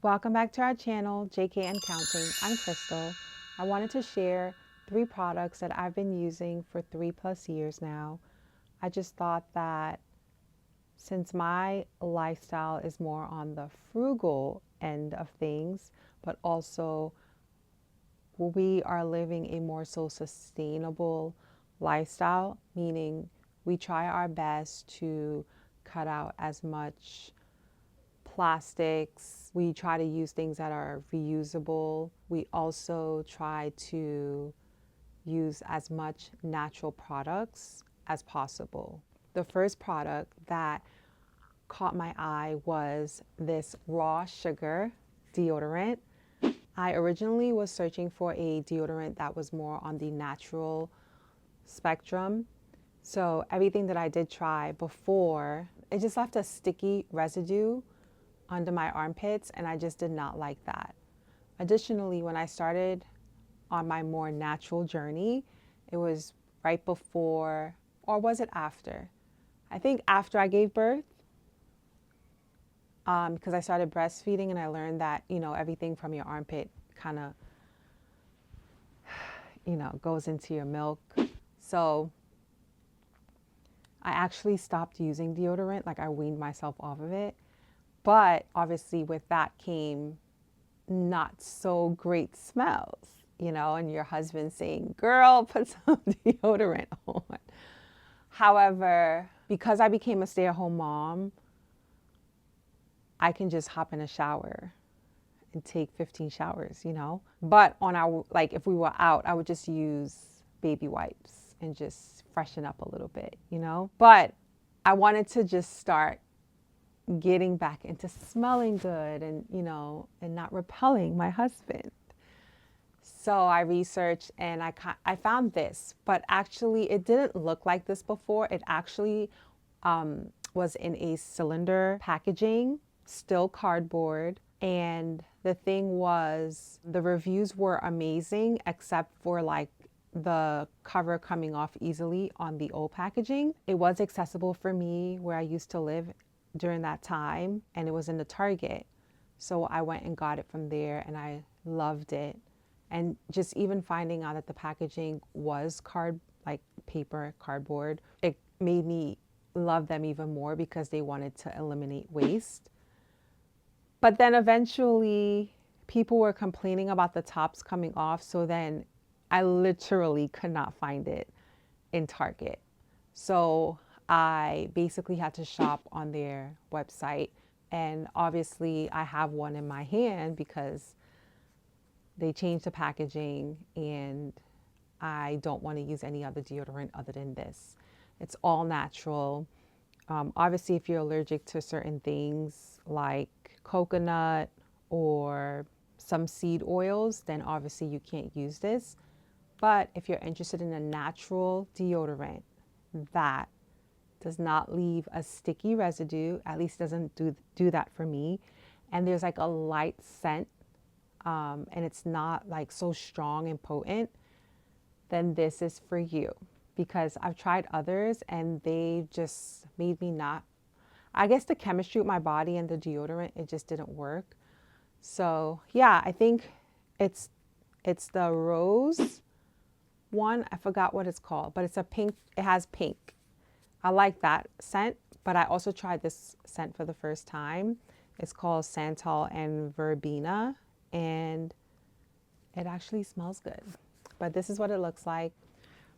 Welcome back to our channel, JK and Counting. I'm Krystal. I wanted to share 3 products that I've been using for 3+ years now. I just thought that since my lifestyle is more on the frugal end of things, but also we are living a more so sustainable lifestyle, meaning we try our best to cut out as much plastics. We try to use things that are reusable. We also try to use as much natural products as possible. The first product that caught my eye was this raw sugar deodorant. I originally was searching for a deodorant that was more on the natural spectrum. So everything that I did try before, it just left a sticky residue under my armpits, and I just did not like that. Additionally, when I started on my more natural journey, it was right before, or was it after? I think after I gave birth, because I started breastfeeding and I learned that, everything from your armpit kind of, goes into your milk. So I actually stopped using deodorant, like I weaned myself off of it. But obviously with that came not so great smells, and your husband saying, girl, put some deodorant on. However, because I became a stay-at-home mom, I can just hop in a shower and take 15 showers, But on our, like if we were out, I would just use baby wipes and just freshen up a little bit, But I wanted to just start getting back into smelling good and, and not repelling my husband. So I researched and I found this, but actually it didn't look like this before. It actually was in a cylinder packaging, still cardboard. And the thing was, the reviews were amazing, except for like the cover coming off easily on the old packaging. It was accessible for me where I used to live during that time, and it was in the Target. So I went and got it from there and I loved it. And just even finding out that the packaging was like paper, cardboard, it made me love them even more because they wanted to eliminate waste. But then eventually people were complaining about the tops coming off. So then I literally could not find it in Target. So I basically had to shop on their website. And obviously I have one in my hand because they changed the packaging and I don't want to use any other deodorant other than this. It's all natural. Obviously, if you're allergic to certain things like coconut or some seed oils, then obviously you can't use this. But if you're interested in a natural deodorant that does not leave a sticky residue, at least doesn't do that for me, and there's like a light scent, and it's not like so strong and potent, then this is for you. Because I've tried others and they just made me not, I guess the chemistry with my body and the deodorant, it just didn't work. So yeah, I think it's the rose one. I forgot what it's called, but it's a pink, it has pink. I like that scent, but I also tried this scent for the first time. It's called Santal and Verbena, and it actually smells good. But this is what it looks like.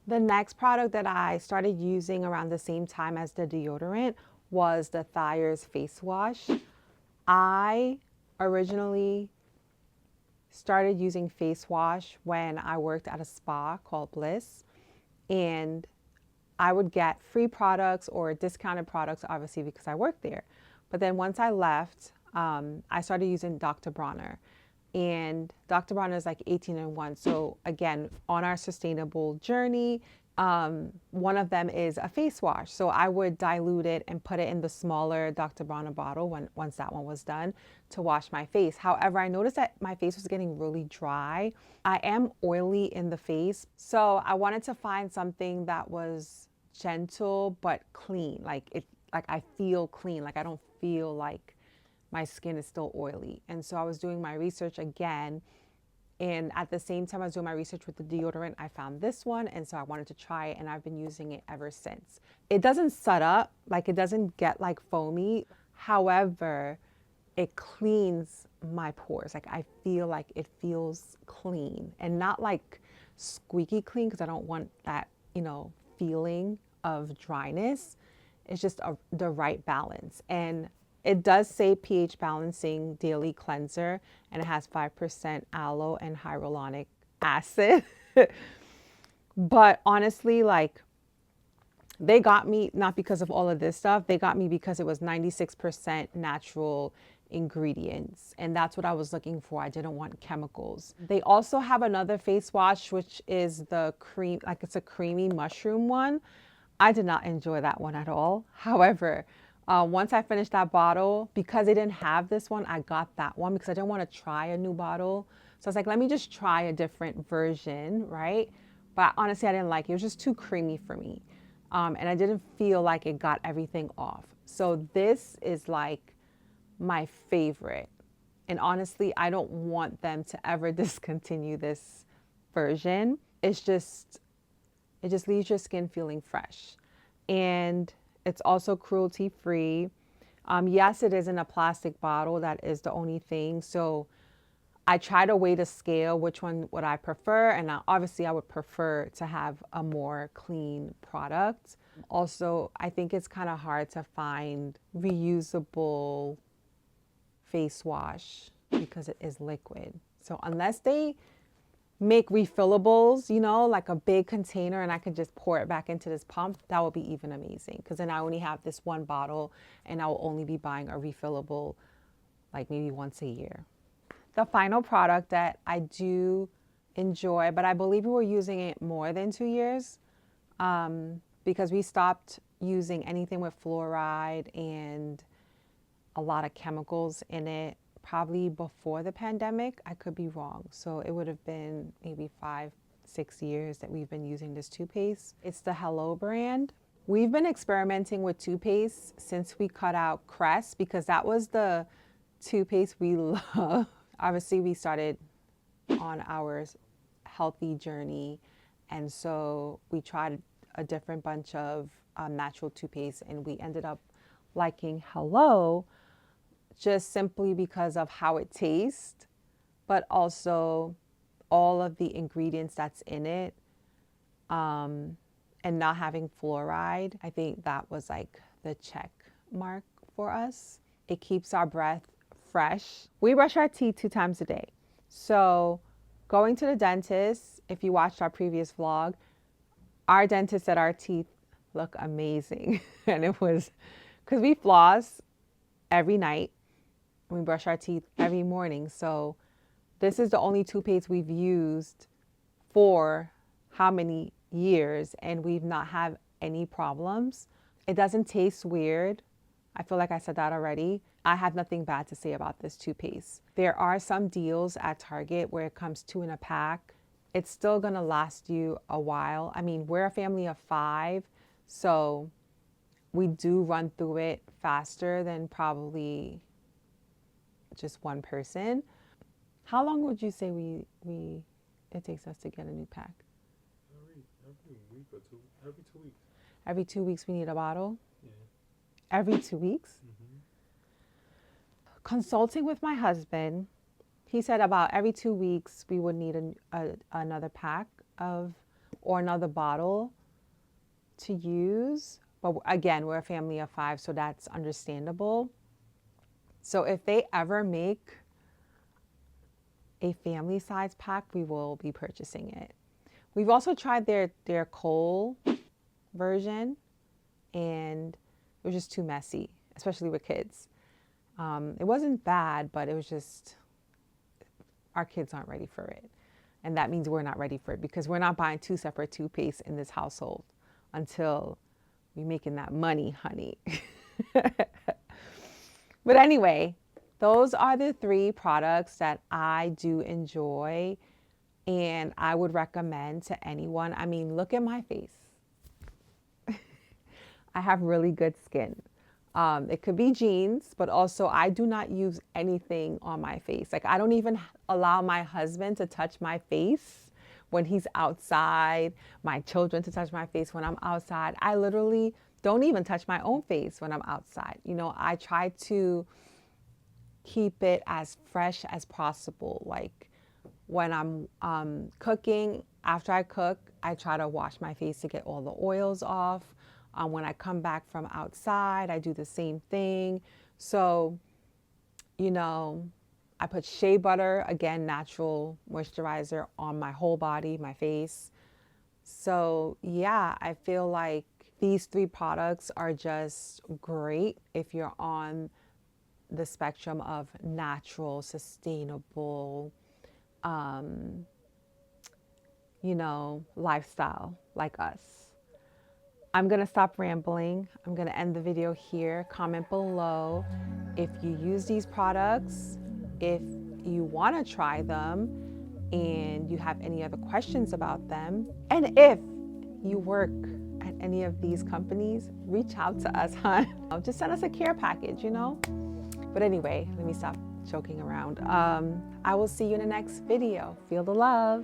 The next product that I started using around the same time as the deodorant was the Thayers face wash. I originally started using face wash when I worked at a spa called Bliss, and I would get free products or discounted products, obviously, because I worked there. But then once I left, I started using Dr. Bronner. And Dr. Bronner is like 18 in 1. So again, on our sustainable journey, one of them is a face wash. So I would dilute it and put it in the smaller Dr. Bronner bottle once that one was done to wash my face. However, I noticed that my face was getting really dry. I am oily in the face. So I wanted to find something that was gentle but clean. Like I feel clean. Like I don't feel like my skin is still oily. And so I was doing my research again. And at the same time I was doing my research with the deodorant, I found this one. And so I wanted to try it, and I've been using it ever since. It doesn't set up, like it doesn't get like foamy. However, it cleans my pores. Like I feel like it feels clean and not like squeaky clean, because I don't want that, feeling of dryness. It's just the right balance. And it does say pH balancing daily cleanser, and it has 5% aloe and hyaluronic acid. But honestly, like, they got me not because of all of this stuff. They got me because it was 96% natural ingredients. And that's what I was looking for. I didn't want chemicals. They also have another face wash, which is the cream, like it's a creamy mushroom one. I did not enjoy that one at all. However, once I finished that bottle, because they didn't have this one, I got that one because I didn't want to try a new bottle. So I was like, let me just try a different version, right? But honestly, I didn't like it. It was just too creamy for me. And I didn't feel like it got everything off. So this is like my favorite. And honestly, I don't want them to ever discontinue this version. It just leaves your skin feeling fresh. And it's also cruelty free. Yes, it is in a plastic bottle. That is the only thing. So I try to weigh the scale, which one would I prefer? And obviously I would prefer to have a more clean product. Also, I think it's kind of hard to find reusable face wash because it is liquid. So unless they make refillables, like a big container, and I could just pour it back into this pump, that would be even amazing. Because then I only have this one bottle, and I will only be buying a refillable like maybe once a year. The final product that I do enjoy, but I believe we were using it more than 2 years, because we stopped using anything with fluoride and a lot of chemicals in it probably before the pandemic. I could be wrong. So it would have been maybe 5-6 years that we've been using this toothpaste. It's the Hello brand. We've been experimenting with toothpaste since we cut out Crest, because that was the toothpaste we love. Obviously, we started on our healthy journey, and so we tried a different bunch of natural toothpaste, and we ended up liking Hello just simply because of how it tastes, but also all of the ingredients that's in it, and not having fluoride. I think that was like the check mark for us. It keeps our breath fresh. We brush our teeth 2 times a day. So going to the dentist, if you watched our previous vlog, our dentist said our teeth look amazing. And it was because we floss every night. We brush our teeth every morning. So this is the only toothpaste we've used for how many years, and we've not had any problems. It doesn't taste weird. I feel like I said that already. I have nothing bad to say about this toothpaste. There are some deals at Target where it comes 2 in a pack. It's still gonna last you a while. I mean, we're a family of 5, so we do run through it faster than probably just one person. How long would you say it takes us to get a new pack? Every week or 2. Every 2 weeks. Every 2 weeks we need a bottle? Yeah. Every 2 weeks? Mm-hmm. Consulting with my husband, he said about every 2 weeks we would need another pack or another bottle to use. But again, we're a family of 5, so that's understandable. So if they ever make a family size pack, we will be purchasing it. We've also tried their coal version, and it was just too messy, especially with kids. It wasn't bad, but it was just, our kids aren't ready for it. And that means we're not ready for it, because we're not buying 2 separate toothpastes in this household until we're making that money, honey. But anyway, those are the 3 products that I do enjoy and I would recommend to anyone. I mean, look at my face. I have really good skin. It could be jeans, but also I do not use anything on my face. Like I don't even allow my husband to touch my face when he's outside, my children to touch my face when I'm outside. I literally don't even touch my own face when I'm outside. You know, I try to keep it as fresh as possible. Like when I'm cooking, after I cook, I try to wash my face to get all the oils off. When I come back from outside, I do the same thing. So, you know, I put shea butter, again, natural moisturizer on my whole body, my face. So, yeah, I feel like these 3 products are just great if you're on the spectrum of natural, sustainable, you know, lifestyle like us. I'm going to stop rambling. I'm going to end the video here. Comment below if you use these products, if you want to try them, and you have any other questions about them. And if you work at any of these companies, reach out to us, huh? Just send us a care package, you know? But anyway, let me stop joking around. I will see you in the next video. Feel the love.